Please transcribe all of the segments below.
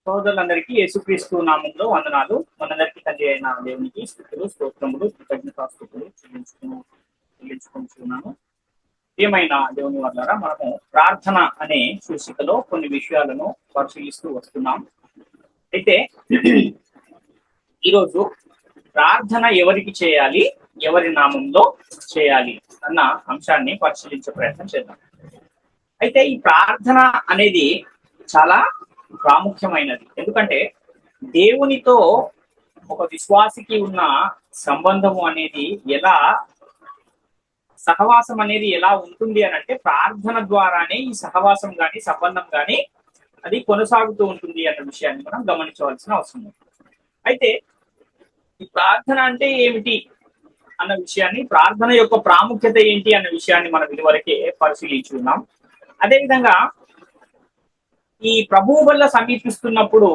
సోదరులందరికీ యేసుక్రీస్తు నామంలో వందనాలు. మనందరికీ తండ్రి అయిన దేవునికి స్తుతులు, స్తోత్రములు, కృతజ్ఞతాస్తుతులు చెల్లించుకుంటున్నాను. ఏమైనా దేవుని వల్ల మనము ప్రార్థన అనే శీర్షికలో కొన్ని విషయాలను పరిశీలిస్తూ వస్తున్నాం. అయితే ఈరోజు ప్రార్థన ఎవరికి చేయాలి, ఎవరి నామంలో చేయాలి అన్న అంశాన్ని పరిశీలించే ప్రయత్నం చేద్దాం. అయితే ఈ ప్రార్థన అనేది చాలా ప్రాముఖ్యమైనది. ఎందుకంటే దేవునితో ఒక విశ్వాసికి ఉన్న సంబంధము అనేది ఎలా, సహవాసం అనేది ఎలా ఉంటుంది అని అంటే ప్రార్థన ద్వారానే ఈ సహవాసం కానీ సంబంధం కానీ అది కొనసాగుతూ ఉంటుంది అన్న విషయాన్ని మనం గమనించవలసిన అవసరం ఉంది. అయితే ఈ ప్రార్థన అంటే ఏమిటి అన్న విషయాన్ని, ప్రార్థన యొక్క ప్రాముఖ్యత ఏంటి అన్న విషయాన్ని మనం ఇదివరకే పరిశీలించి ఉన్నాం. అదేవిధంగా ఈ ప్రభువు వల్ల సమీపిస్తున్నప్పుడు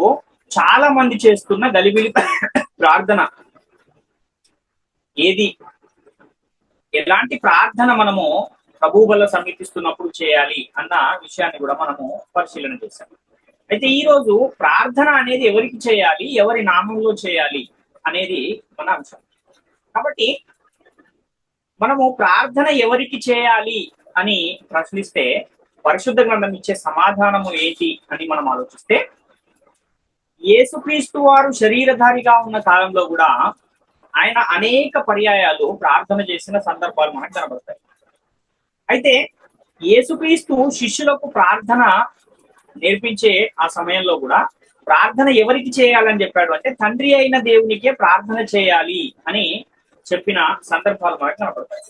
చాలా మంది చేస్తున్న గలిబిలి ప్రార్థన ఏది, ఎలాంటి ప్రార్థన మనము ప్రభువు వల్ల సమీపిస్తున్నప్పుడు చేయాలి అన్న విషయాన్ని కూడా మనము పరిశీలన చేశాం. అయితే ఈ రోజు ప్రార్థన అనేది ఎవరికి చేయాలి, ఎవరి నామంలో చేయాలి అనేది మన అంశం. కాబట్టి మనము ప్రార్థన ఎవరికి చేయాలి అని ప్రశ్నిస్తే పరిశుద్ధ గ్రంథం ఇచ్చే సమాధానము ఏంటి అని మనం ఆలోచిస్తే, యేసుక్రీస్తు వారు శరీరధారిగా ఉన్న కాలంలో కూడా ఆయన అనేక పర్యాయాలు ప్రార్థన చేసిన సందర్భాలు మనకు కనబడతాయి. అయితే యేసుక్రీస్తు శిష్యులకు ప్రార్థన నేర్పించే ఆ సమయంలో కూడా ప్రార్థన ఎవరికి చేయాలని చెప్పాడు అంటే తండ్రి అయిన దేవునికే ప్రార్థన చేయాలి అని చెప్పిన సందర్భాలు మనకు కనబడతాయి.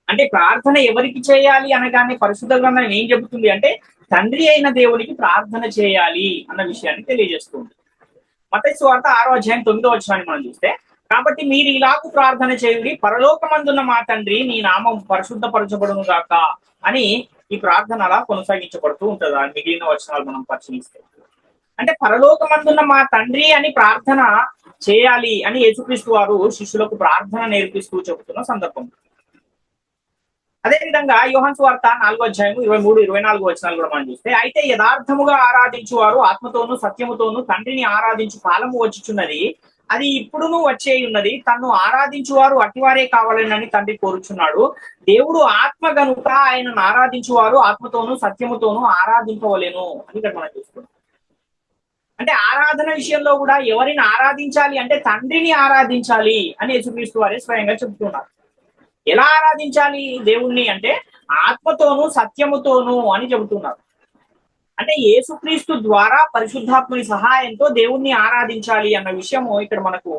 అంటే ప్రార్థన ఎవరికి చేయాలి అనగానే పరిశుద్ధ గ్రంథం ఏం చెబుతుంది అంటే తండ్రి అయిన దేవునికి ప్రార్థన చేయాలి అన్న విషయాన్ని తెలియజేస్తుంది. మత్తయి సువార్త 6వ అధ్యాయం 9వ వచనాన్ని మనం చూస్తే, కాబట్టి మీరు ఇలాగూ ప్రార్థన చేయండి, పరలోకమందున్న మా తండ్రి నీ నామం పరిశుద్ధపరచబడును గాక అని ఈ ప్రార్థన అలా కొనసాగించబడుతూ ఉంటుంది. ఆ మిగిలిన వచనాలు మనం పరిశీలిస్తే, అంటే పరలోకమందున్న మా తండ్రి అని ప్రార్థన చేయాలి అని యేసుక్రీస్తు వారు శిష్యులకు ప్రార్థన నేర్పిస్తూ చెబుతున్న సందర్భం. అదేవిధంగా యోహాను సువార్త 4వ అధ్యాయం 23-24 వచనాలు కూడా మనం చూస్తే, అయితే యథార్థముగా ఆరాధించువారు ఆత్మతోనూ సత్యముతోనూ తండ్రిని ఆరాధించు కాలము వచ్చుచున్నది, అది ఇప్పుడును వచ్చే ఉన్నది, తన్ను ఆరాధించువారు అటివారే కావాలని తండ్రి కోరుచున్నాడు. దేవుడు ఆత్మ గనుక ఆయనను ఆరాధించువారు ఆత్మతోనూ సత్యముతోనూ ఆరాధింపవలెను అని ఇక్కడ మనం చూస్తున్నాం. అంటే ఆరాధన విషయంలో కూడా ఎవరిని ఆరాధించాలి అంటే తండ్రిని ఆరాధించాలి అని యేసుక్రీస్తు వారే స్వయంగా చెబుతున్నారు. ఎలా ఆరాధించాలి దేవుణ్ణి అంటే ఆత్మతోనూ సత్యముతోనూ అని చెబుతున్నారు. అంటే యేసుక్రీస్తు ద్వారా పరిశుద్ధాత్ముని సహాయంతో దేవుణ్ణి ఆరాధించాలి అన్న విషయము ఇక్కడ మనకు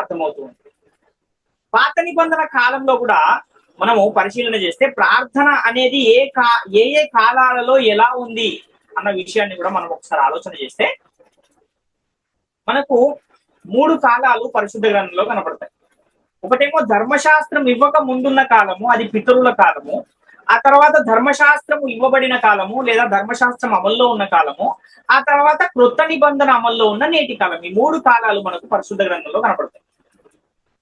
అర్థమవుతుంది. పాత నిబంధన కాలంలో కూడా మనము పరిశీలన చేస్తే ప్రార్థన అనేది ఏ కాలాలలో ఎలా ఉంది అన్న విషయాన్ని కూడా మనం ఒకసారి ఆలోచన చేస్తే మనకు 3 కాలాలు పరిశుద్ధ గ్రంథంలో కనపడతాయి. ఒకటేమో ధర్మశాస్త్రం ఇవ్వక ముందున్న కాలము, అది పితరుల కాలము. ఆ తర్వాత ధర్మశాస్త్రము ఇవ్వబడిన కాలము లేదా ధర్మశాస్త్రం అమల్లో ఉన్న కాలము. ఆ తర్వాత క్రొత్త నిబంధన అమల్లో ఉన్న నేటి కాలం. ఈ 3 కాలాలు మనకు పరిశుద్ధ గ్రంథంలో కనపడతాయి.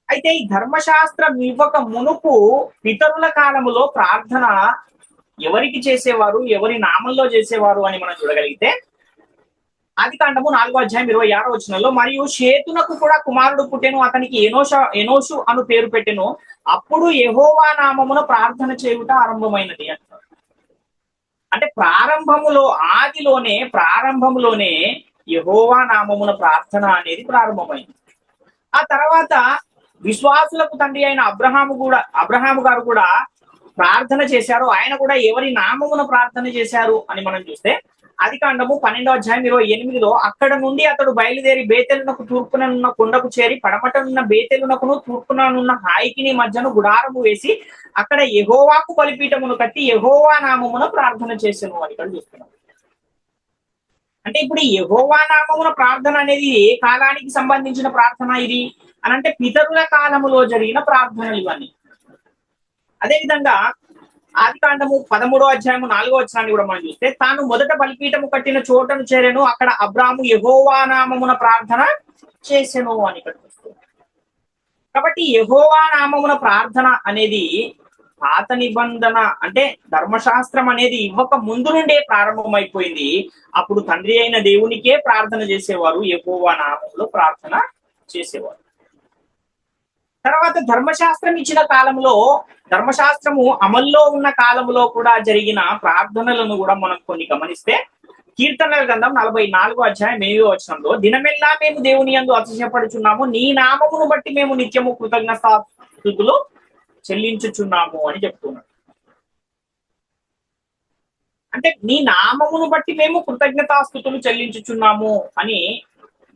అయితే ఈ ధర్మశాస్త్రం ఇవ్వక మునుపు పితరుల కాలములో ప్రార్థన ఎవరికి చేసేవారు, ఎవరి నామంలో చేసేవారు అని మనం చూడగలిగితే, ఆదికాండము 4వ అధ్యాయం 26వ వచనంలో, మరియు షేతునకు కూడా కుమారుడు పుట్టెను, అతనికి ఎనోషు అను పేరు పెట్టెను, అప్పుడు యెహోవా నామమున ప్రార్థన చేయుట ఆరంభమైనది అంటారు. అంటే ప్రారంభములోనే యెహోవా నామమున ప్రార్థన అనేది ప్రారంభమైంది. ఆ తర్వాత విశ్వాసులకు తండ్రి అయిన అబ్రహాము గారు కూడా ప్రార్థన చేశారు. ఆయన కూడా ఎవరి నామమున ప్రార్థన చేశారు అని మనం చూస్తే, ఆదికాండము 12వ అధ్యాయం 28లో, అక్కడ నుండి అతడు బయలుదేరి బేతెలునకు తూర్పుననున్న కొండకు చేరి పడమటనున్న బేతెలునకును తూర్పుననున్న హాయికిని మధ్యను గుడారము వేసి అక్కడ యెహోవాకు బలిపీఠమును కట్టి యెహోవా నామమున ప్రార్థన చేసెను అని ఇక్కడ చూస్తున్నాం. అంటే ఇప్పుడు యెహోవా నామమున ప్రార్థన అనేది ఏ కాలానికి సంబంధించిన ప్రార్థన ఇది అని అంటే పితరుల కాలములో జరిగిన ప్రార్థనలు ఇవన్నీ. అదేవిధంగా ఆదికాండము 13వ అధ్యాయము 4వ వచనాన్ని కూడా మనం చూస్తే, తాను మొదట బలిపీఠము కట్టిన చోటను చేరెను, అక్కడ అబ్రాము యెహోవా నామమున ప్రార్థన చేసెను అని ఇక్కడ చూస్తాం. కాబట్టి యెహోవా నామమున ప్రార్థన అనేది పాత నిబంధన అంటే ధర్మశాస్త్రం అనేది ఇవ్వక ముందు నుండే ప్రారంభమైపోయింది. అప్పుడు తండ్రి అయిన దేవునికే ప్రార్థన చేసేవారు, యెహోవా నామంలో ప్రార్థన చేసేవారు. తర్వాత ధర్మశాస్త్రం ఇచ్చిన కాలంలో, ధర్మశాస్త్రము అమల్లో ఉన్న కాలంలో కూడా జరిగిన ప్రార్థనలను కూడా మనం కొన్ని గమనిస్తే, కీర్తనల గ్రంథం 44 అధ్యాయం 8వ వచనంలో, దినమెల్లా మేము దేవుని యందు అతిశయపడుచున్నాము, నీ నామమును బట్టి మేము నిత్యము కృతజ్ఞతాస్తుతులు చెల్లించుచున్నాము అని చెప్తున్నాడు. అంటే నీ నామమును బట్టి మేము కృతజ్ఞతాస్తుతులు చెల్లించుచున్నాము అని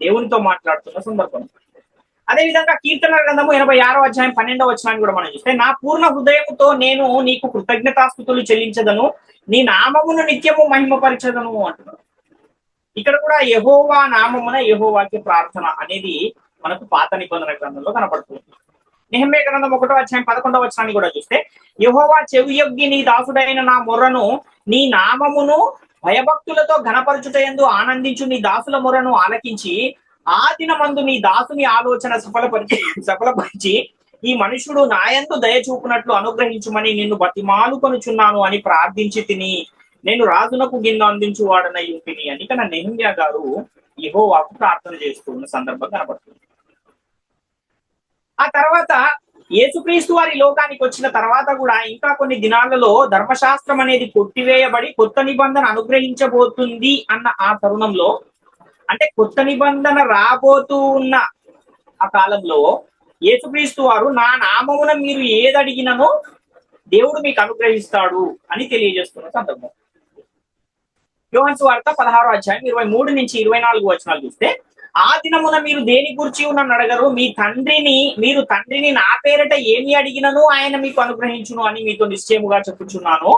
దేవునితో మాట్లాడుతున్న సందర్భం. అదేవిధంగా కీర్తనల గ్రంథము 86వ అధ్యాయం 12వ వచనాన్ని కూడా మనం చూస్తే, నా పూర్ణ హృదయముతో నేను నీకు కృతజ్ఞతాస్తుతులు చెల్లించదను, నీ నామమును నిత్యము మహిమపరచదను అంటున్నాడు. ఇక్కడ కూడా యెహోవా నామమున యెహోవాకి ప్రార్థన అనేది మనకు పాత నిబంధన గ్రంథంలో కనపడుతుంది. నెహెమ్యా గ్రంథం 1వ అధ్యాయం 11వ వచనాన్ని కూడా చూస్తే, యెహోవా చెవియొగ్గి నీ దాసుడైన నా మొర్రను, నీ నామమును భయభక్తులతో ఘనపరచుటయందు ఆనందించు నీ దాసుల మొర్రను ఆలకించి, ఆ దినమందు నీ దాసుని ఆలోచన సఫలపరిచి ఈ మనుషుడు నాయందు దయ చూపునట్లు అనుగ్రహించుమని నిన్ను బతిమాలుకొనుచున్నాను అని ప్రార్థించి తిని, నేను రాజునకు గిన్నె అందించు వాడనై ఉంటిని అని ఇక్కడ నెహెమ్యా గారు యెహోవాకు ప్రార్థన చేస్తున్న సందర్భం కనబడుతుంది. ఆ తర్వాత యేసుక్రీస్తు వారి లోకానికి వచ్చిన తర్వాత కూడా ఇంకా కొన్ని దినాలలో ధర్మశాస్త్రం అనేది కొట్టివేయబడి కొత్త నిబంధన అనుగ్రహించబోతుంది అన్న ఆ తరుణంలో, అంటే కొత్త నిబంధన రాబోతూ ఉన్న ఆ కాలంలో యేసుక్రీస్తు వారు, నా నామమున మీరు ఏదడిగిననో దేవుడు మీకు అనుగ్రహిస్తాడు అని తెలియజేస్తున్న సందర్భం. యోహాను సువార్త 16వ అధ్యాయం 23 నుంచి 24 వచనాలు చూస్తే, ఆ దినమున మీరు దేని గురించి నన్ను అడగరు, మీరు తండ్రిని నా పేరట ఏమి అడిగినను ఆయన మీకు అనుగ్రహించును అని మీతో నిశ్చయముగా చెప్పుచున్నాను.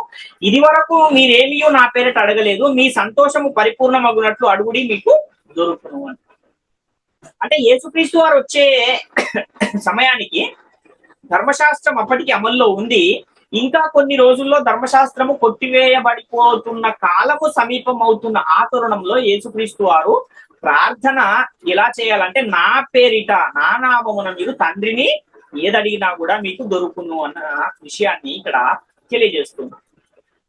ఇది వరకు మీరేమియో నా పేరట అడగలేదు, మీ సంతోషము పరిపూర్ణమగునట్లు అడుగుడి మీకు దొరుకును అని. అంటే యేసుక్రీస్తు వారు వచ్చే సమయానికి ధర్మశాస్త్రం అప్పటికి అమల్లో ఉంది. ఇంకా కొన్ని రోజుల్లో ధర్మశాస్త్రము కొట్టివేయబడిపోతున్న కాలము సమీపం అవుతున్న ఆ తరుణంలో యేసుక్రీస్తు వారు ప్రార్థన ఎలా చేయాలంటే, నా పేరిట నా నామమున మీరు తండ్రిని ఏదడిగినా కూడా మీకు దొరుకును అన్న విషయాన్ని ఇక్కడ తెలియజేస్తున్నారు.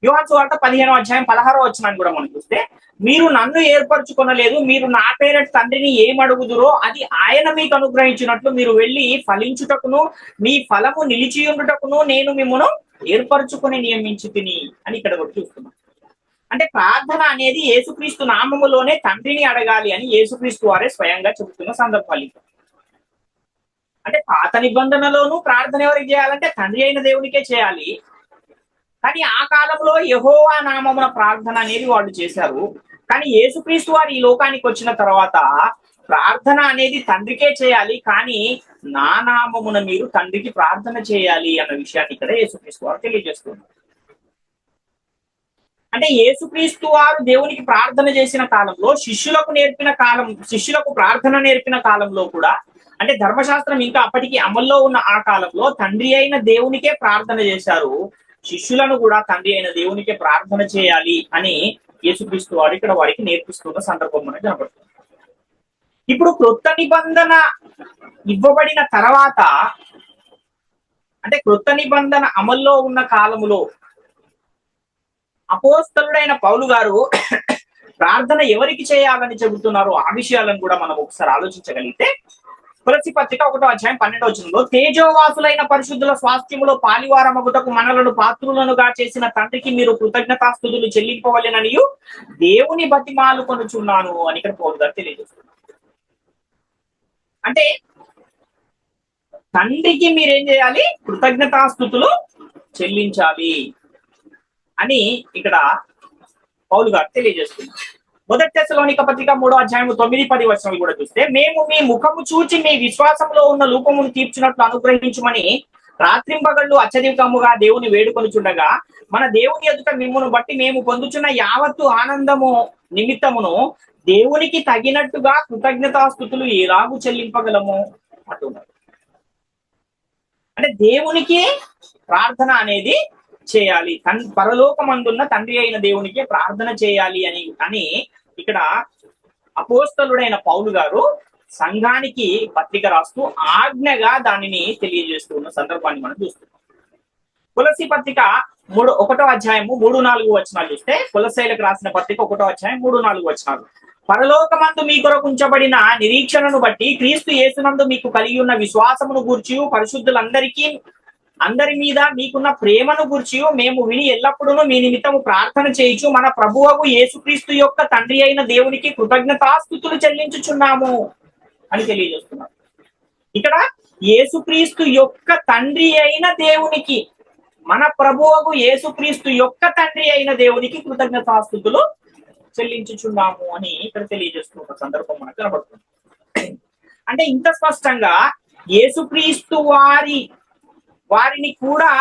యోహాను సువార్త 15వ అధ్యాయం 16వ వచనాన్ని కూడా మనం చూస్తే, మీరు నన్ను ఏర్పరచుకొనలేదు, మీరు నా పేరట తండ్రిని ఏమడుగుదురో అది ఆయన మీకు అనుగ్రహించినట్లు మీరు వెళ్ళి ఫలించుటకును మీ ఫలము నిలిచియుండుటకును నేను మిమ్మను ఏర్పరచుకొని నియమించి తిని అని ఇక్కడ కూడా చూస్తున్నాం. అంటే ప్రార్థన అనేది యేసుక్రీస్తు నామములోనే తండ్రిని అడగాలి అని యేసుక్రీస్తు వారే స్వయంగా చెబుతున్న సందర్భాలు. అంటే పాత నిబంధనలోనూ ప్రార్థన ఎవరికి చేయాలంటే తండ్రి అయిన దేవునికే చేయాలి. కానీ ఆ కాలంలో యెహోవా నామమున ప్రార్థన అనేది వాళ్ళు చేశారు. కానీ యేసుక్రీస్తు వారు ఈ లోకానికి వచ్చిన తర్వాత ప్రార్థన అనేది తండ్రికే చేయాలి, కానీ నా నామమున మీరు తండ్రికి ప్రార్థన చేయాలి అన్న విషయాన్ని ఇక్కడ యేసుక్రీస్తు వారు తెలియజేస్తున్నారు. అంటే యేసుక్రీస్తు వారు దేవునికి ప్రార్థన చేసిన కాలంలో, శిష్యులకు ప్రార్థన నేర్పిన కాలంలో కూడా, అంటే ధర్మశాస్త్రం ఇంకా అప్పటికి అమల్లో ఉన్న ఆ కాలంలో తండ్రి అయిన దేవునికే ప్రార్థన చేశారు. శిష్యులను కూడా తండ్రి అయిన దేవునికే ప్రార్థన చేయాలి అని యేసుక్రీస్తు వారు ఇక్కడ వారికి నేర్పిస్తున్న సందర్భం మనకు కనబడుతుంది. ఇప్పుడు క్రొత్త నిబంధన ఇవ్వబడిన తర్వాత, అంటే క్రొత్త నిబంధన అమల్లో ఉన్న కాలములో అపోస్తలుడైన పౌలు గారు ప్రార్థన ఎవరికి చేయాలని చెబుతున్నారు, ఆ విషయాలను కూడా మనం ఒకసారి ఆలోచించగలిగితే, కొలస్సీ పత్రిక 1వ అధ్యాయం 12వ వచనంలో, తేజోవాసులైన పరిశుద్ధుల స్వాస్థ్యములో పాలివారమగుటకు మనలను పాత్రులనుగా చేసిన తండ్రికి మీరు కృతజ్ఞతాస్తుతులు చెల్లింపవలెననియు దేవుని బతిమాలు కొనుచున్నాను అని ఇక్కడ పౌలు గారు తెలియజేస్తున్నారు. అంటే తండ్రికి మీరేం చేయాలి, కృతజ్ఞతాస్తుతులు చెల్లించాలి అని ఇక్కడ పౌలు గారు తెలియజేస్తున్నారు. మొదటి తెస్సలోనిక పత్రిక 3వ అధ్యాయం 9-10 వచనాలు కూడా చూస్తే, మేము మీ ముఖము చూచి మీ విశ్వాసంలో ఉన్న లోపమును తీర్చినట్లు అనుగ్రహించుమని రాత్రింపగళ్ళు అత్యధికముగా దేవుని వేడుకొనుచుండగా, మన దేవుని ఎదుట మిమ్మును బట్టి మేము పొందుచున్న యావత్తు ఆనందము నిమిత్తమును దేవునికి తగినట్టుగా కృతజ్ఞతాస్తుతులు ఎలాగూ చెల్లింపగలము అంటున్నారు. అంటే దేవునికి ప్రార్థన అనేది చేయాలి, పరలోకమందున్న తండ్రి అయిన దేవునికి ప్రార్థన చేయాలి అని ఇక్కడ అపోస్తలుడైన పౌలు గారు సంఘానికి పత్రిక రాస్తూ ఆజ్ఞగా దానిని తెలియజేస్తూ ఉన్న సందర్భాన్ని మనం చూస్తున్నాం. కొలస్సీ పత్రిక 1వ అధ్యాయము 3-4 వచనాలు చూస్తే, కొలస్సీలకు రాసిన పత్రిక 1వ అధ్యాయం 3-4 వచనాలు. పరలోకమందు మీ కొరకు ఉంచబడిన నిరీక్షణను బట్టి క్రీస్తు యేసునందు మీకు కలిగి ఉన్న విశ్వాసమును గూర్చి అందరి మీద మీకున్న ప్రేమను గూర్చి మేము విని ఎల్లప్పుడూ మీ నిమిత్తము ప్రార్థన చేయుచు మన ప్రభువగు యేసుక్రీస్తు యొక్క తండ్రి అయిన దేవునికి కృతజ్ఞతాస్తుతులు చెల్లించుచున్నాము అని తెలియజేస్తున్నారు. ఇక్కడ యేసుక్రీస్తు యొక్క తండ్రి అయిన దేవునికి, మన ప్రభువగు యేసుక్రీస్తు యొక్క తండ్రి అయిన దేవునికి కృతజ్ఞతాస్తుతులు చెల్లించుచున్నాము అని ఇక్కడ తెలియజేస్తున్న సందర్భం మనకు కనబడుతుంది. అంటే ఇంత స్పష్టంగా యేసుక్రీస్తు వారిని కూడా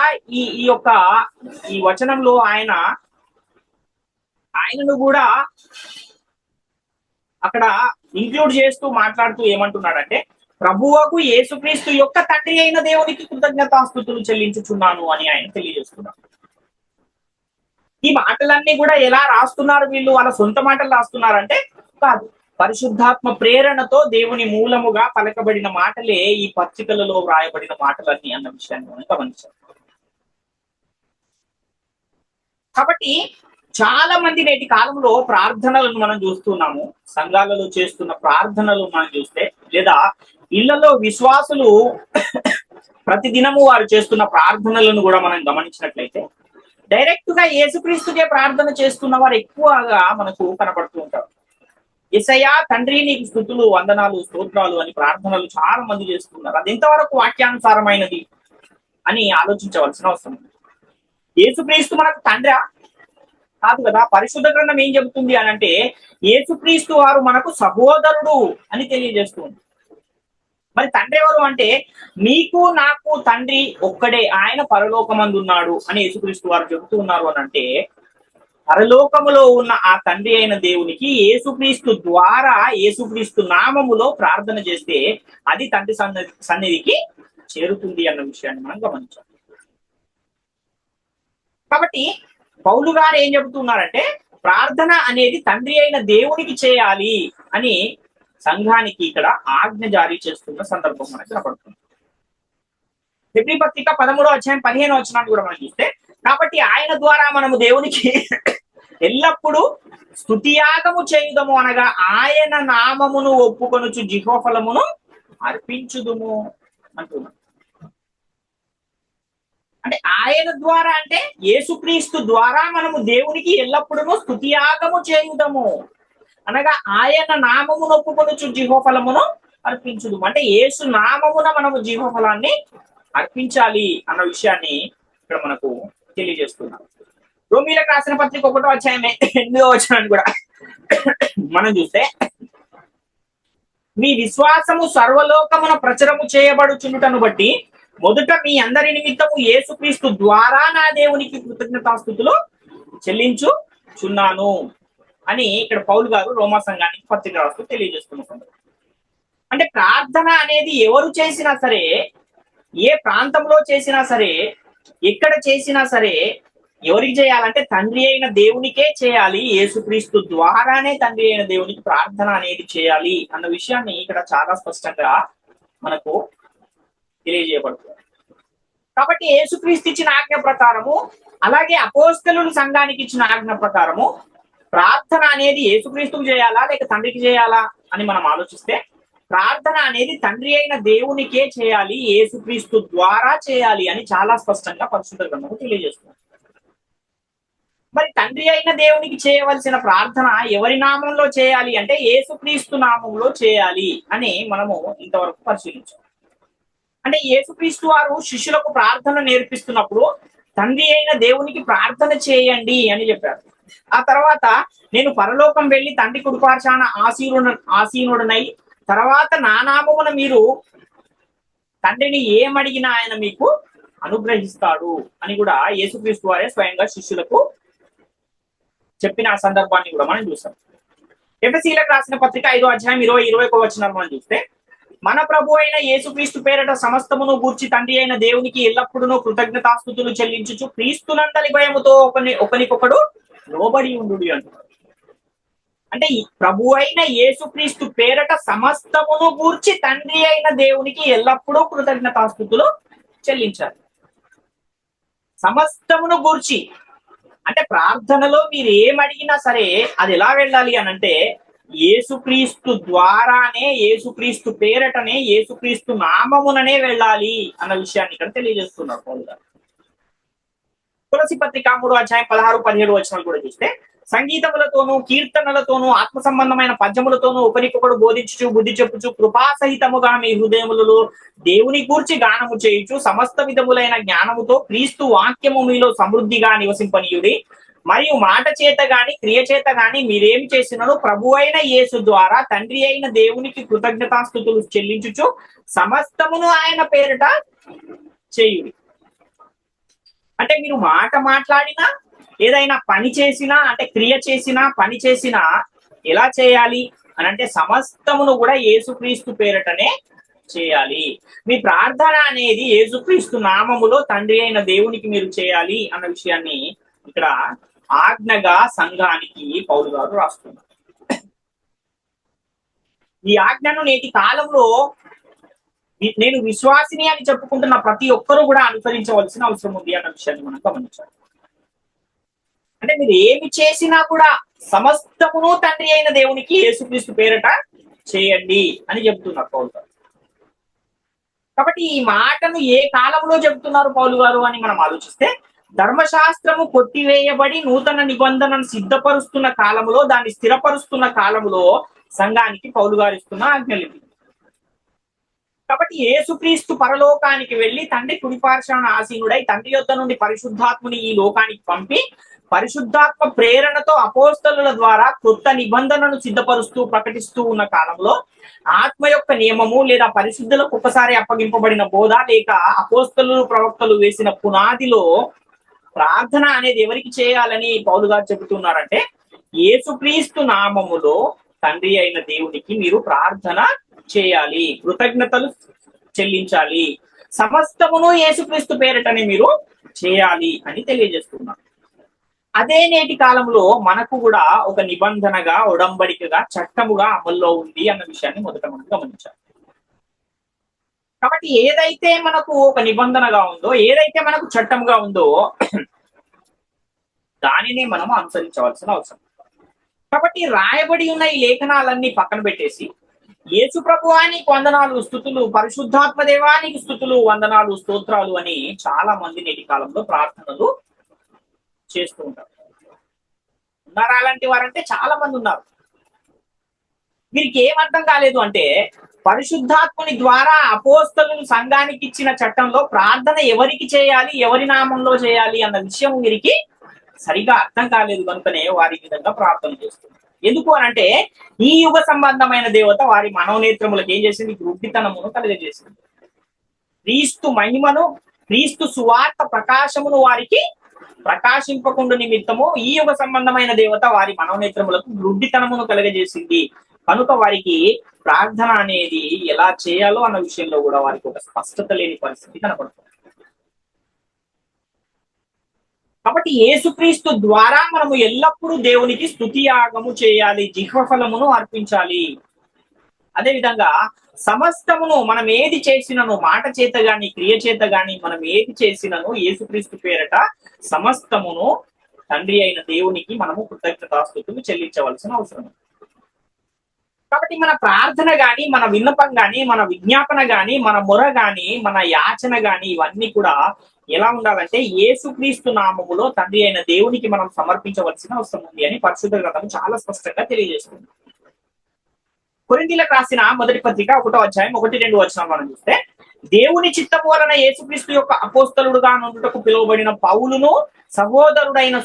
ఈ వచనంలో ఆయనను కూడా అక్కడ ఇంక్లూడ్ చేస్తూ మాట్లాడుతూ ఏమంటున్నాడంటే, ప్రభువుకు యేసుక్రీస్తు యొక్క తండ్రి అయిన దేవునికి కృతజ్ఞతాస్తుతులు చెల్లించుచున్నాను అని ఆయన తెలియజేస్తున్నాడు. ఈ మాటలన్నీ కూడా ఎలా రాస్తున్నారు వీళ్ళు? వాళ్ళ సొంత మాటలు రాస్తున్నారంటే కాదు, పరిశుద్ధాత్మ ప్రేరణతో దేవుని మూలముగా పలకబడిన మాటలే ఈ పత్రికలలో వ్రాయబడిన మాటలన్నీ అన్న విషయాన్ని మనం గమనించాలి. కాబట్టి చాలా మంది నేటి కాలంలో ప్రార్థనలను మనం చూస్తున్నాము. సంఘాలలో చేస్తున్న ప్రార్థనలు మనం చూస్తే, లేదా ఇళ్లలో విశ్వాసులు ప్రతిదినము వారు చేస్తున్న ప్రార్థనలను కూడా మనం గమనించినట్లయితే, డైరెక్ట్ గా యేసుక్రీస్తుకే ప్రార్థన చేస్తున్న వారు ఎక్కువగా మనకు కనపడుతూ ఉంటారు. యేసయ్యా తండ్రి నీకు స్తుతులు, వందనాలు, స్తోత్రాలు అని ప్రార్థనలు చాలా మంది చేస్తున్నారు. అది ఎంతవరకు వాక్యానుసారమైనది అని ఆలోచించవలసిన అవసరం ఉంది. యేసుక్రీస్తు మనకు తండ్రి కాదు కదా. పరిశుద్ధ గ్రంథం ఏం చెబుతుంది అని అంటే, యేసుక్రీస్తు వారు మనకు సహోదరుడు అని తెలియజేస్తుంది. మరి తండ్రి ఎవరు అంటే, నీకు నాకు తండ్రి ఒక్కడే, ఆయన పరలోకమందున్నాడు అని యేసుక్రీస్తు వారు చెబుతూ ఉన్నారు అని అంటే, పరలోకములో ఉన్న ఆ తండ్రి అయిన దేవునికి యేసుక్రీస్తు ద్వారా, యేసుక్రీస్తు నామములో ప్రార్థన చేస్తే అది తండ్రి సన్నిధికి చేరుతుంది అన్న విషయాన్ని మనం గమనించాలి. కాబట్టి పౌలు గారు ఏం చెబుతున్నారంటే, ప్రార్థన అనేది తండ్రి అయిన దేవునికి చేయాలి అని సంఘానికి ఇక్కడ ఆజ్ఞ జారీ చేస్తున్న సందర్భం మనకు కనపడుతుంది. హెబ్రీ పత్రిక 13వ అధ్యాయం 15వ వచనాన్ని కూడా మనం చూస్తే, కాబట్టి ఆయన ద్వారా మనము దేవునికి ఎల్లప్పుడూ స్తుతియాగము చేయుదము, అనగా ఆయన నామమును ఒప్పుకొనుచు జిహ్వఫలమును అర్పించుదుము అంటున్నాం. అంటే ఆయన ద్వారా అంటే యేసుక్రీస్తు ద్వారా మనము దేవునికి ఎల్లప్పుడూ స్తుతియాగము చేయుదము, అనగా ఆయన నామమును ఒప్పుకొనుచు జిహ్వఫలమును అర్పించుదు. అంటే యేసు నామమున మనము జిహ్వఫలాన్ని అర్పించాలి అన్న విషయాన్ని ఇక్కడ మనకు తెలియజేస్తున్నాం. రోమీలకు రాసిన పత్రిక 1వ అధ్యాయం 8వ వచనాన్ని కూడా మనం చూస్తే, మీ విశ్వాసము సర్వలోకమున ప్రచురము చేయబడుచుండుటను బట్టి మొదట మీ అందరి నిమిత్తము యేసుక్రీస్తు ద్వారా నా దేవునికి కృతజ్ఞతాస్తుతులు చెల్లించుచున్నాను అని ఇక్కడ పౌలు గారు రోమా సంఘానికి పత్రిక రాస్తూ తెలియజేస్తున్నారు. అంటే ప్రార్థన అనేది ఎవరు చేసినా సరే, ఏ ప్రాంతంలో చేసినా సరే, ఎక్కడ చేసినా సరే, ఎవరికి చేయాలంటే తండ్రి అయిన దేవునికే చేయాలి. యేసుక్రీస్తు ద్వారానే తండ్రి అయిన దేవునికి ప్రార్థన అనేది చేయాలి అన్న విషయాన్ని ఇక్కడ చాలా స్పష్టంగా మనకు తెలియజేయబడుతుంది. కాబట్టి యేసుక్రీస్తు ఇచ్చిన ఆజ్ఞ ప్రకారము, అలాగే అపోస్తలులు సంఘానికి ఇచ్చిన ఆజ్ఞ ప్రకారము ప్రార్థన అనేది యేసుక్రీస్తుకు చేయాలా లేక తండ్రికి చేయాలా అని మనం ఆలోచిస్తే, ప్రార్థన అనేది తండ్రి అయిన దేవునికే చేయాలి, యేసుక్రీస్తు ద్వారా చేయాలి అని చాలా స్పష్టంగా పరిశుద్ధ గ్రంథము తెలియజేస్తుంది. మరి తండ్రి అయిన దేవునికి చేయవలసిన ప్రార్థన ఎవరి నామంలో చేయాలి అంటే యేసుక్రీస్తు నామంలో చేయాలి అని మనము ఇంతవరకు పరిశీలించాం. అంటే యేసుక్రీస్తు వారు శిష్యులకు ప్రార్థన నేర్పిస్తున్నప్పుడు తండ్రి అయిన దేవునికి ప్రార్థన చేయండి అని చెప్పారు. ఆ తర్వాత నేను పరలోకం వెళ్ళి తండ్రి కుడిపార్శాన ఆసీనుడనై తర్వాత నా నామమున మీరు తండ్రిని ఏమడిగినా ఆయన మీకు అనుగ్రహిస్తాడు అని కూడా యేసుక్రీస్తు వారే స్వయంగా శిష్యులకు చెప్పిన ఆ సందర్భాన్ని కూడా మనం చూస్తాం. ఎఫెసీయులకు రాసిన పత్రిక 5వ అధ్యాయం 20-21 వచనాలు మనం చూస్తే, మన ప్రభు అయిన యేసుక్రీస్తు పేరట సమస్తమును గూర్చి తండ్రి అయిన దేవునికి ఎల్లప్పుడూ కృతజ్ఞతాస్తుతులు చెల్లించుచు క్రీస్తునందలి భయముతో ఒకనికొకడు లోబడి ఉండు అంటున్నారు. అంటే ప్రభు అయిన యేసుక్రీస్తు పేరట సమస్తమును గూర్చి తండ్రి అయిన దేవునికి ఎల్లప్పుడూ కృతజ్ఞతాస్తుతులు చెల్లించాలి. సమస్తమును గూర్చి. అంటే ప్రార్థనలో మీరు ఏమడిగినా సరే అది ఎలా వెళ్ళాలి అని అంటే యేసుక్రీస్తు ద్వారానే, యేసుక్రీస్తు పేరటనే, యేసుక్రీస్తు నామముననే వెళ్ళాలి అన్న విషయాన్ని ఇక్కడ తెలియజేస్తున్నారు పౌలు గారు. తులసి పత్రిక 3:16-17 వచనాలు కూడా చూస్తే సంగీతములతోనూ కీర్తనలతోనూ ఆత్మ సంబంధమైన పద్యములతోనూ ఒకరికొకడు బోధించుచు బుద్ధి చెప్పుచు కృపాసహితముగా మీ హృదయములలో దేవుని గూర్చి గానము చేయుచు సమస్త విధములైన జ్ఞానముతో క్రీస్తు వాక్యము మీలో సమృద్ధిగా నివసింపనీయుడి. మరియు మాట చేత గాని క్రియ చేత గాని మీరేమి చేసినను ప్రభు అయిన యేసు ద్వారా తండ్రి అయిన దేవునికి కృతజ్ఞతాస్తుతులు చెల్లించుచు సమస్తమును ఆయన పేరిట చేయుడి. అంటే మీరు మాట మాట్లాడినా, ఏదైనా పని చేసినా, అంటే క్రియ చేసినా, పని చేసినా ఎలా చేయాలి అని అంటే సమస్తమును కూడా యేసుక్రీస్తు పేరటనే చేయాలి. మీ ప్రార్థన అనేది యేసుక్రీస్తు నామములో తండ్రి అయిన దేవునికి మీరు చేయాలి అన్న విషయాన్ని ఇక్కడ ఆజ్ఞగా సంఘానికి పౌలు గారు రాస్తున్నారు. ఈ ఆజ్ఞను నేటి కాలంలో నేను విశ్వాసిని అని చెప్పుకుంటున్న ప్రతి ఒక్కరూ కూడా అనుసరించవలసిన అవసరం ఉంది అన్న విషయాన్ని మనం గమనించాలి. అంటే మీరు ఏమి చేసినా కూడా సమస్తమును తండ్రి అయిన దేవునికి యేసుక్రీస్తు పేరట చేయండి అని చెప్తున్నారు పౌలు గారు. కాబట్టి ఈ మాటను ఏ కాలంలో చెప్తున్నారు పౌలు గారు అని మనం ఆలోచిస్తే ధర్మశాస్త్రము కొట్టివేయబడి నూతన నిబంధనను సిద్ధపరుస్తున్న కాలంలో, దాన్ని స్థిరపరుస్తున్న కాలంలో సంఘానికి పౌలు గారు ఇస్తున్న ఆజ్ఞలు. కాబట్టి యేసుక్రీస్తు పరలోకానికి వెళ్లి తండ్రి కుడిపార్శ్వాన ఆసీనుడై తండ్రి యొద్ద నుండి పరిశుద్ధాత్ముని ఈ లోకానికి పంపి పరిశుద్ధాత్మ ప్రేరణతో అపోస్తలుల ద్వారా కొత్త నిబంధనను సిద్ధపరుస్తూ ప్రకటిస్తూ ఉన్న కాలంలో ఆత్మ యొక్క నియమము లేదా పరిశుద్ధులకు ఒకసారి అప్పగింపబడిన బోధ లేక అపోస్తలు ప్రవక్తలు వేసిన పునాదిలో ప్రార్థన అనేది ఎవరికి చేయాలని పౌలు గారు చెబుతున్నారంటే యేసుక్రీస్తు నామములో తండ్రి అయిన దేవునికి మీరు ప్రార్థన చేయాలి, కృతజ్ఞతలు చెల్లించాలి, సమస్తమును యేసుక్రీస్తు పేరటనే మీరు చేయాలి అని తెలియజేస్తున్నారు. అదే నేటి కాలంలో మనకు కూడా ఒక నిబంధనగా, ఒడంబడికగా, చట్టముగా అమల్లో ఉంది అన్న విషయాన్ని మొదట మనం గమనించాలి. కాబట్టి ఏదైతే మనకు ఒక నిబంధనగా ఉందో, ఏదైతే మనకు చట్టంగా ఉందో దానిని మనం అనుసరించవలసిన అవసరం. కాబట్టి రాయబడి ఉన్న ఈ లేఖనాలన్నీ పక్కన పెట్టేసి యేసు ప్రభువానికి వందనాలు స్థుతులు, పరిశుద్ధాత్మ దేవానికి స్థుతులు, వందనాలు, స్తోత్రాలు అని చాలా మంది నేటి కాలంలో ప్రార్థనలు చేస్తూ ఉంటారు. ఉన్నారు అలాంటి వారంటే చాలా మంది ఉన్నారు. వీరికి ఏం అర్థం కాలేదు అంటే పరిశుద్ధాత్ముని ద్వారా అపోస్తలులు సంఘానికి ఇచ్చిన చట్టంలో ప్రార్థన ఎవరికి చేయాలి, ఎవరి నామంలో చేయాలి అన్న విషయం వీరికి సరిగా అర్థం కాలేదు కనుకనే వారి విధంగా ప్రార్థన చేస్తున్నారు. ఎందుకు అనంటే ఈ యుగ సంబంధమైన దేవత వారి మనోనేత్రములకు ఏం చేసింది? గుడ్డితనమును కలుగజేసింది. క్రీస్తు మహిమను, క్రీస్తు సువార్త ప్రకాశమును వారికి ప్రకాశింపకుండా నిమిత్తము ఈ యుగ సంబంధమైన దేవత వారి మనోనేత్రములకు గుడ్డితనమును కలుగజేసింది. కనుక వారికి ప్రార్థన అనేది ఎలా చేయాలో అన్న విషయంలో కూడా వారికి ఒక స్పష్టత లేని పరిస్థితి కనపడుతుంది. కాబట్టి యేసుక్రీస్తు ద్వారా మనము ఎల్లప్పుడూ దేవునికి స్తుతి యాగము చేయాలి, జిహ్వ ఫలమును అర్పించాలి. అదేవిధంగా సమస్తమును మనం ఏది చేసినను, మాట చేత గాని క్రియ చేత గాని మనం ఏది చేసినను యేసుక్రీస్తు పేరట సమస్తమును తండ్రి అయిన దేవునికి మనము కృతజ్ఞతాస్తుతులు చెల్లించవలసిన అవసరం. కాబట్టి మన ప్రార్థన గాని, మన విన్నపం గాని, మన విజ్ఞాపన గాని, మన మొర గాని, మన యాచన గాని ఇవన్నీ కూడా ఎలా ఉండాలంటే యేసుక్రీస్తు నామములో తండ్రి అయిన దేవునికి మనం సమర్పించవలసిన అవసరం ఉంది అని పరిశుద్ధ గ్రంథం చాలా స్పష్టంగా తెలియజేస్తుంది. కొరింథీయులకు రాసిన మొదటి పత్రిక 1:1-2 వచనాలు మనం చూస్తే దేవుని చిత్తము వలన యేసుక్రీస్తు యొక్క అపోస్తలుడుగా నుండుటకు పిలువబడిన పౌలును సహోదరుడైన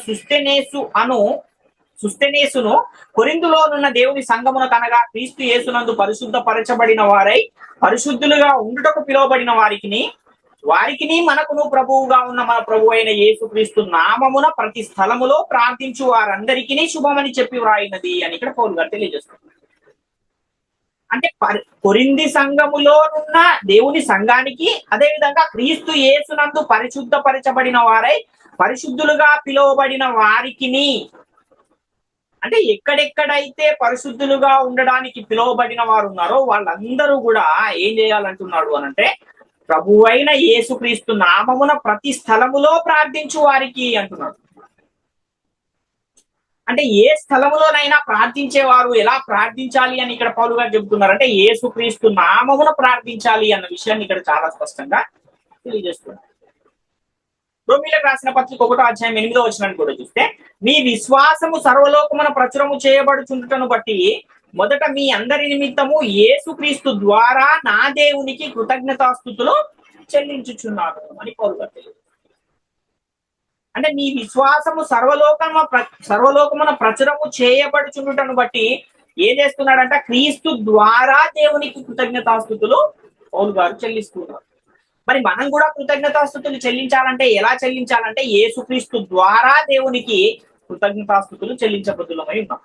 సుస్తెనేసును కొరింథులోనున్న దేవుని సంఘమునకు అనగా క్రీస్తు యేసునందు పరిశుద్ధ పరచబడిన వారై పరిశుద్ధులుగా ఉండుటకు పిలువబడిన వారికి మనకును ప్రభువుగా ఉన్న మన ప్రభు అయిన యేసుక్రీస్తు నామమున ప్రతి స్థలములో ప్రార్థించు వారందరికీ శుభమని చెప్పి వ్రాయినది అని ఇక్కడ పౌలు గారు తెలియజేస్తారు. అంటే కొరింథీ సంఘములోనున్న దేవుని సంఘానికి, అదే విధంగా క్రీస్తు యేసునందు పరిశుద్ధపరచబడిన వారై పరిశుద్ధులుగా పిలువబడిన వారికిని, అంటే ఎక్కడెక్కడైతే పరిశుద్ధులుగా ఉండడానికి పిలువబడిన వారు ఉన్నారో వాళ్ళందరూ కూడా ఏం చేయాలంటున్నాడు అనంటే ప్రభువైన యేసుక్రీస్తు నామమున ప్రతి స్థలములో ప్రార్థించు వారికి అంటున్నాడు. అంటే ఏ స్థలములోనైనా ప్రార్థించేవారు ఎలా ప్రార్థించాలి అని ఇక్కడ పౌలు గారు చెబుతున్నారు. అంటే యేసుక్రీస్తు నామమున ప్రార్థించాలి అన్న విషయాన్ని ఇక్కడ చాలా స్పష్టంగా తెలియజేస్తున్నారు. రోమీయులకు రాసిన పత్రిక 1:8 కూడా చూస్తే, మీ విశ్వాసము సర్వలోకమున ప్రచురము చేయబడుచుండుటను బట్టి మొదట మీ అందరి నిమిత్తము యేసుక్రీస్తు ద్వారా నా దేవునికి కృతజ్ఞతాస్తుతులు చెల్లించుచున్నాను అని పౌలు గారు తెలియదు. అంటే మీ విశ్వాసము సర్వలోకమున ప్రచురము చేయబడుచుండుటను బట్టి ఏం చేస్తున్నాడంట? క్రీస్తు ద్వారా దేవునికి కృతజ్ఞతాస్తుతులు పౌలు గారు చెల్లిస్తున్నారు. మరి మనం కూడా కృతజ్ఞతాస్తుతులు చెల్లించాలంటే ఎలా చెల్లించాలంటే యేసుక్రీస్తు ద్వారా దేవునికి కృతజ్ఞతాస్తుతులు చెల్లించబద్దులమై ఉన్నాం.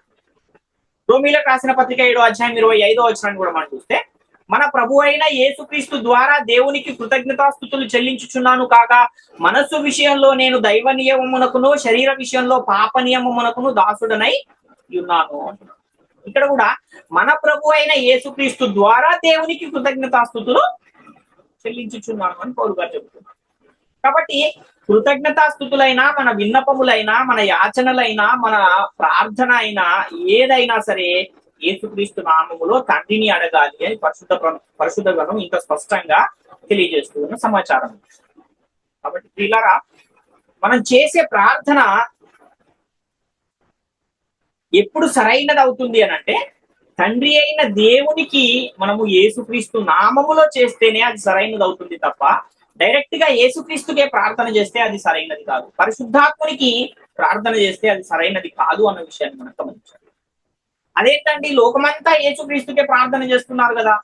రోమీయులకు రాసిన పత్రిక 7:25 కూడా మనం చూస్తే, మన ప్రభు అయిన యేసుక్రీస్తు ద్వారా దేవునికి కృతజ్ఞతాస్తుతులు చెల్లించుచున్నాను కాక మనస్సు విషయంలో నేను దైవ నియమమునకును శరీర విషయంలో పాప నియమమునకును దాసుడనై ఉన్నాను. ఇక్కడ కూడా మన ప్రభు అయిన యేసుక్రీస్తు ద్వారా దేవునికి కృతజ్ఞతాస్తుతులు చెల్లించుచున్నాను అని పౌలు గారు చెబుతున్నారు. కాబట్టి కృతజ్ఞతాస్తుతులైనా, మన విన్నపములైనా, మన యాచనలైనా, మన ప్రార్థన అయినా ఏదైనా సరే యేసుక్రీస్తు నామములో తండ్రిని అడగాలి అని పరిశుద్ధ గ్రంథం ఇంకా స్పష్టంగా తెలియజేస్తూ ఉన్న సమాచారం. కాబట్టి ప్రియులారా, మనం చేసే ప్రార్థన ఎప్పుడు సరైనది అవుతుంది అని అంటే తండ్రి అయిన దేవునికి మనము యేసుక్రీస్తు నామములో చేస్తేనే అది సరైనది అవుతుంది తప్ప డైరెక్ట్ గా యేసుక్రీస్తుకే ప్రార్థన చేస్తే అది సరైనది కాదు. పరిశుద్ధాత్మునికి ప్రార్థన చేస్తే అది సరైనది కాదు అన్న విషయాన్ని మనం గమనించాలి. అదేంటండి, లోకమంతా యేసుక్రీస్తుకే ప్రార్థన చేస్తున్నారు కదా,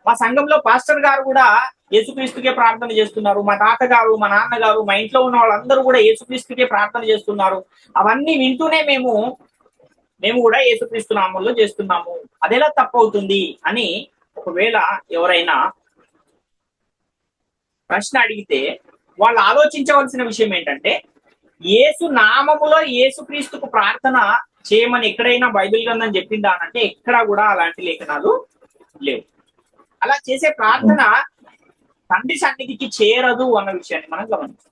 మా సంఘంలో పాస్టర్ గారు కూడా యేసుక్రీస్తుకే ప్రార్థన చేస్తున్నారు, మా తాతగారు, మా నాన్నగారు, మా ఇంట్లో ఉన్న వాళ్ళందరూ కూడా యేసుక్రీస్తుకే ప్రార్థన చేస్తున్నారు, అవన్నీ వింటూనే మేము కూడా యేసుక్రీస్తు నామంలో చేస్తున్నాము, అదేలా తప్పవుతుంది అని ఒకవేళ ఎవరైనా ప్రశ్న అడిగితే వాళ్ళు ఆలోచించవలసిన విషయం ఏంటంటే, యేసు నామములో యేసుక్రీస్తుకు ప్రార్థన చేయమని ఎక్కడైనా బైబిల్ గ్రంథం చెప్పిందా అంటే ఎక్కడా కూడా అలాంటి లేఖనాలు లేవు. అలా చేసే ప్రార్థన తండ్రి సన్నిధికి చేరదు అన్న విషయాన్ని మనం గమనించాలి.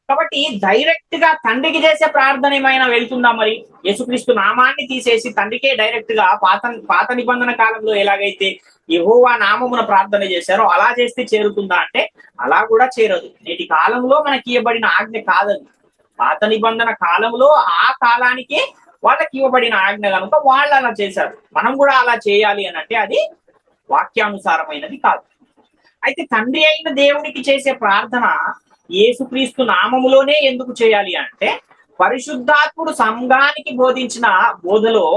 కాబట్టి డైరెక్ట్ గా తండ్రికి చేసే ప్రార్థన ఏమైనా వెళ్తుందా? మరి యేసుక్రీస్తు నామాన్ని తీసేసి తండ్రికే డైరెక్ట్ గా పాత నిబంధన కాలంలో ఎలాగైతే యెహోవా నామమున ప్రార్థన చేశారో అలా చేస్తే చేరుతుందా అంటే అలా కూడా చేరదు. నేటి కాలంలో మనకి ఇవ్వబడిన ఆజ్ఞ కాదది. పాత నిబంధన కాలంలో ఆ కాలానికే వాళ్ళకి ఇవ్వబడిన ఆజ్ఞ కనుక వాళ్ళు అలా చేశారు. మనం కూడా అలా చేయాలి అని అంటే అది వాక్యానుసారమైనది కాదు. అయితే తండ్రి అయిన దేవునికి చేసే ప్రార్థన యేసుక్రీస్తు నామములోనే ఎందుకు చేయాలి అంటే పరిశుద్ధాత్ముడు సంఘానికి బోధించిన బోధలో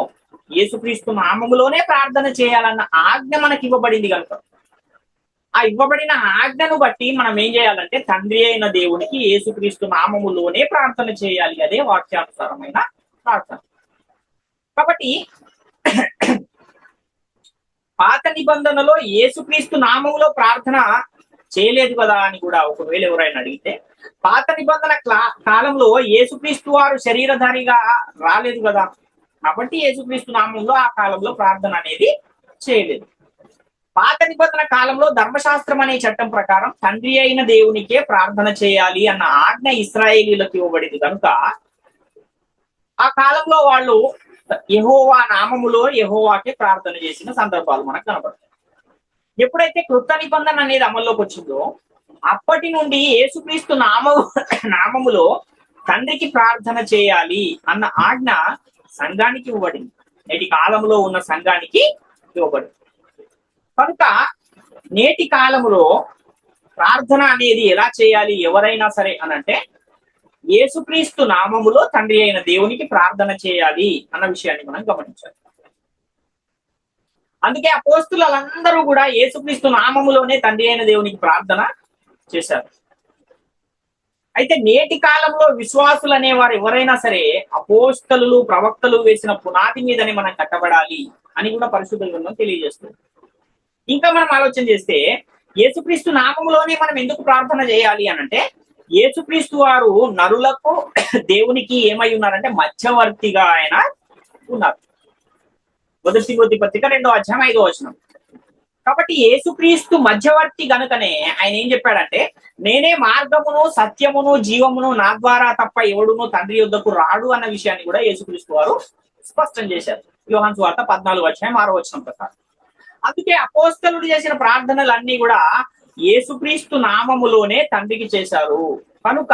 యేసుక్రీస్తు నామములోనే ప్రార్థన చేయాలన్న ఆజ్ఞ మనకి ఇవ్వబడింది కనుక ఆ ఇవ్వబడిన ఆజ్ఞను బట్టి మనం ఏం చేయాలంటే తండ్రి అయిన దేవునికి యేసుక్రీస్తు నామములోనే ప్రార్థన చేయాలి. అదే వాక్యానుసారమైన ప్రార్థన. కాబట్టి పాత నిబంధనలో యేసుక్రీస్తు నామములో ప్రార్థన చేయలేదు కదా అని కూడా ఒకవేళ ఎవరైనా అడిగితే, పాత నిబంధన కాలంలో యేసుక్రీస్తు వారు శరీరధారిగా రాలేదు కదా, కాబట్టి యేసుక్రీస్తు నామంలో ఆ కాలంలో ప్రార్థన అనేది చేయలేదు. పాత నిబంధన కాలంలో ధర్మశాస్త్రం అనే చట్టం ప్రకారం తండ్రి అయిన దేవునికే ప్రార్థన చేయాలి అన్న ఆజ్ఞ ఇశ్రాయేలీలకు ఇవ్వబడింది కనుక ఆ కాలంలో వాళ్ళు యెహోవా నామములో యెహోవాకే ప్రార్థన చేసిన సందర్భాలు మనకు కనబడతాయి. ఎప్పుడైతే కృత నిబంధన అనేది అమల్లోకి వచ్చిందో అప్పటి నుండి యేసుక్రీస్తు నామములో తండ్రికి ప్రార్థన చేయాలి అన్న ఆజ్ఞ సంఘానికి ఇవ్వబడింది. నేటి కాలంలో ఉన్న సంఘానికి ఇవ్వబడింది కనుక నేటి కాలంలో ప్రార్థన అనేది ఎలా చేయాలి ఎవరైనా సరే అనంటే యేసుక్రీస్తు నామములో తండ్రి అయిన దేవునికి ప్రార్థన చేయాలి అన్న విషయాన్ని మనం గమనించాలి. అందుకే అపోస్తులందరూ కూడా యేసుక్రీస్తు నామములోనే తండ్రి అయిన దేవునికి ప్రార్థన చేశారు. అయితే నేటి కాలంలో విశ్వాసులు అనేవారు ఎవరైనా సరే అపోస్తలు ప్రవక్తలు వేసిన పునాది మీదనే మనం కట్టబడాలి అని కూడా పరిశుద్ధ గ్రంథం తెలియజేస్తుంది. ఇంకా మనం ఆలోచన చేస్తే యేసుక్రీస్తు నామములోనే మనం ఎందుకు ప్రార్థన చేయాలి అనంటే యేసుక్రీస్తు వారు నరులకు దేవునికి ఏమై ఉన్నారంటే మధ్యవర్తిగా ఆయన ఉన్నారు. 1 తిమోతి పత్రిక 2:5 వచనం. కాబట్టి యేసుక్రీస్తు మధ్యవర్తి గనుకనే ఆయన ఏం చెప్పాడంటే, నేనే మార్గమును సత్యమును జీవమును, నా ద్వారా తప్ప ఎవడును తండ్రి యొద్దకు రాడు అన్న విషయాన్ని కూడా యేసుక్రీస్తు వారు స్పష్టం చేశారు. యోహాను సువార్త 14:6 ప్రకారం. అందుకే అపోస్తలుడు చేసిన ప్రార్థనలన్నీ కూడా యేసుక్రీస్తు నామములోనే తండ్రికి చేశారు. కనుక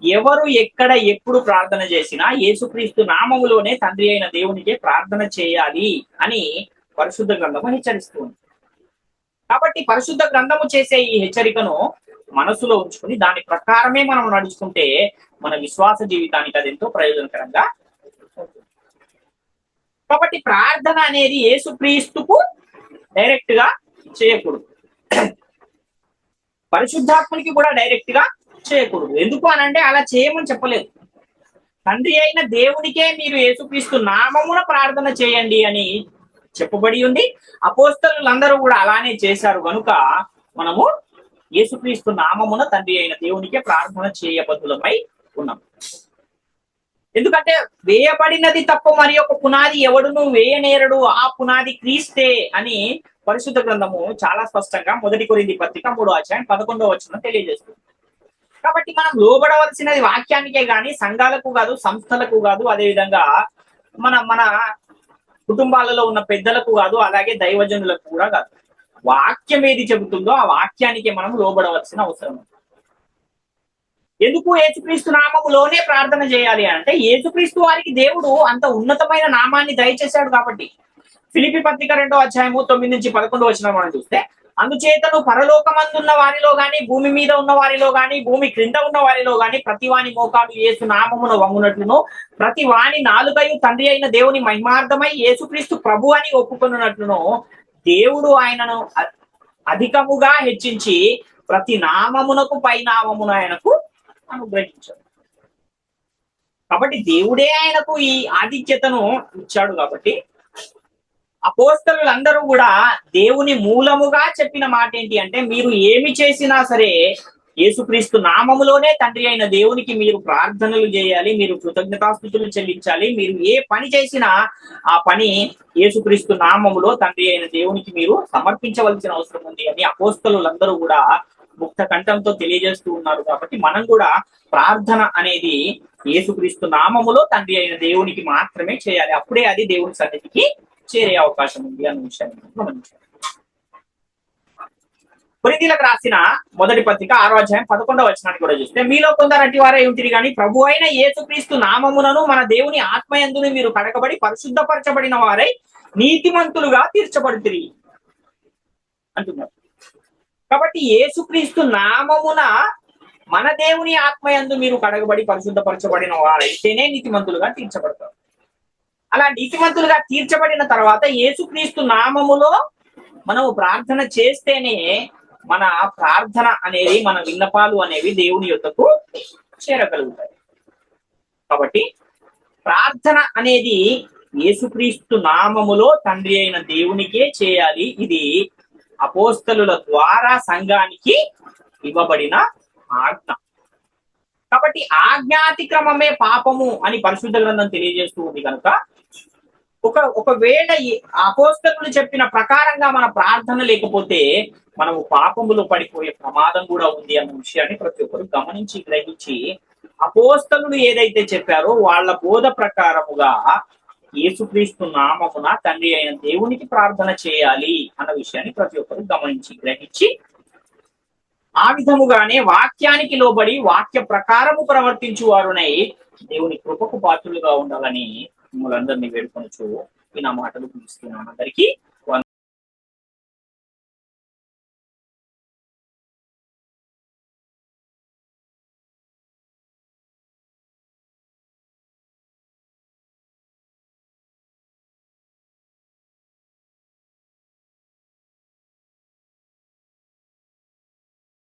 ఎవరు ఎక్కడ ఎప్పుడు ప్రార్థన చేసినా యేసుక్రీస్తు నామములోనే తండ్రి అయిన దేవునికే ప్రార్థన చేయాలి అని పరిశుద్ధ గ్రంథము హెచ్చరిస్తుంది. కాబట్టి పరిశుద్ధ గ్రంథము చేసే ఈ హెచ్చరికను మనసులో ఉంచుకుని దాని ప్రకారమే మనం నడుచుకుంటే మన విశ్వాస జీవితానికి అది ఎంతో ప్రయోజనకరంగా ఉంటుంది. కాబట్టి ప్రార్థన అనేది యేసుక్రీస్తుకు డైరెక్ట్ గా చేయకూడదు, పరిశుద్ధాత్మనికి కూడా డైరెక్ట్ గా చేయకూడదు. ఎందుకు అనంటే అలా చేయమని చెప్పలేదు. తండ్రి అయిన దేవునికే మీరు యేసుక్రీస్తు నామమున ప్రార్థన చేయండి అని చెప్పబడి ఉంది. అపోస్తలులందరూ కూడా అలానే చేశారు. కనుక మనము యేసుక్రీస్తు నామమున తండ్రి అయిన దేవునికే ప్రార్థన చేయబద్దులమై ఉన్నాం. ఎందుకంటే వేయబడినది తప్ప మరి ఒక పునాది ఎవడును వేయనేరడు, ఆ పునాది క్రీస్తే అని పరిశుద్ధ గ్రంథము చాలా స్పష్టంగా 1 కొరింథీ పత్రిక 3:11 తెలియజేస్తుంది. కాబట్టి మనం లోబడవలసినది వాక్యానికే గాని సంఘాలకు కాదు, సంస్థలకు కాదు, అదేవిధంగా మన కుటుంబాలలో ఉన్న పెద్దలకు కాదు, అలాగే దైవజనులకు కూడా కాదు. వాక్యం ఏది చెబుతుందో ఆ వాక్యానికే మనం లోబడవలసిన అవసరం ఉంది. ఎందుకు యేసుక్రీస్తు నామములోనే ప్రార్థన చేయాలి అంటే, యేసుక్రీస్తు వారికి దేవుడు అంత ఉన్నతమైన నామాన్ని దయచేశాడు కాబట్టి. ఫిలిప్పీ పత్రిక 2:9-11 మనం చూస్తే, అందుచేతను పరలోకమందున్న వారిలో గాని, భూమి మీద ఉన్న వారిలో గాని, భూమి క్రింద ఉన్న వారిలో గాని ప్రతి వాని మోకాలు యేసు నామమున వంగునట్లును, ప్రతి వాని నాలుకయు తండ్రి అయిన దేవుని మహిమార్థమై యేసుక్రీస్తు ప్రభు అని ఒప్పుకొనున్నట్లును, దేవుడు ఆయనను అధికముగా హెచ్చించి ప్రతి నామమునకు పై నామమును ఆయనకు అనుగ్రహించాడు. కాబట్టి దేవుడే ఆయనకు ఈ ఆధిక్యతను ఇచ్చాడు. కాబట్టి అపోస్తలులందరూ కూడా దేవుని మూలముగా చెప్పిన మాట ఏంటి అంటే, మీరు ఏమి చేసినా సరే యేసుక్రీస్తు నామములోనే తండ్రి అయిన దేవునికి మీరు ప్రార్థనలు చేయాలి, మీరు కృతజ్ఞతాస్తుతులు చెల్లించాలి. మీరు ఏ పని చేసినా ఆ పని యేసుక్రీస్తు నామములో తండ్రి అయిన దేవునికి మీరు సమర్పించవలసిన అవసరం ఉంది అని అపోస్తలులందరూ కూడా ముక్త కంఠంతో తెలియజేస్తూ ఉన్నారు. కాబట్టి మనం కూడా ప్రార్థన అనేది యేసుక్రీస్తు నామములో తండ్రి అయిన దేవునికి మాత్రమే చేయాలి. అప్పుడే అది దేవుని సన్నిధికి చేరే అవకాశం ఉంది అన్న విషయాన్ని గమనించాలి. కొరింథీయులకు రాసిన 1 పత్రిక 6:11 కూడా చూస్తే, మీలో కొందరు అట్టి వారై ఉంటిరి గాని ప్రభు అయిన యేసుక్రీస్తు నామమునను మన దేవుని ఆత్మయందును మీరు కడగబడి పరిశుద్ధపరచబడిన వారై నీతిమంతులుగా తీర్చబడుతిరి అంటున్నారు. కాబట్టి యేసుక్రీస్తు నామమున మన దేవుని ఆత్మయందు మీరు కడగబడి పరిశుద్ధపరచబడిన వారైతేనే నీతిమంతులుగా తీర్చబడతారు. అలా నీతిమంతులుగా తీర్చబడిన తర్వాత యేసుక్రీస్తు నామములో మనము ప్రార్థన చేస్తేనే మన ప్రార్థన అనేది, మన విన్నపాలు అనేవి దేవుని యొద్దకు చేరగలుగుతాయి. కాబట్టి ప్రార్థన అనేది యేసుక్రీస్తు నామములో తండ్రి అయిన దేవునికే చేయాలి. ఇది అపోస్తలుల ద్వారా సంఘానికి ఇవ్వబడిన ఆజ్ఞ. కాబట్టి ఆజ్ఞాతిక్రమమే పాపము అని పరిశుద్ధ గ్రంథం తెలియజేస్తూ ఉంది. కనుక ఒకవేళ అపోస్తలులు చెప్పిన ప్రకారంగా మన ప్రార్థన లేకపోతే మనము పాపములో పడిపోయే ప్రమాదం కూడా ఉంది అన్న విషయాన్ని ప్రతి ఒక్కరు గమనించి గ్రహించి, అపోస్తలులు ఏదైతే చెప్పారో వాళ్ళ బోధ ప్రకారముగా యేసుక్రీస్తు నామమున తండ్రి అయిన దేవునికి ప్రార్థన చేయాలి అన్న విషయాన్ని ప్రతి ఒక్కరు గమనించి గ్రహించి ఆ విధముగానే వాక్యానికి లోబడి వాక్య ప్రకారము ప్రవర్తించు వారునై దేవుని కృపకు పాత్రులుగా ఉండాలని మిమ్మల్ని అందరినీ వేడుకొనొచ్చు ఈ నా మాటలు పిలుస్తున్నాను. అందరికీ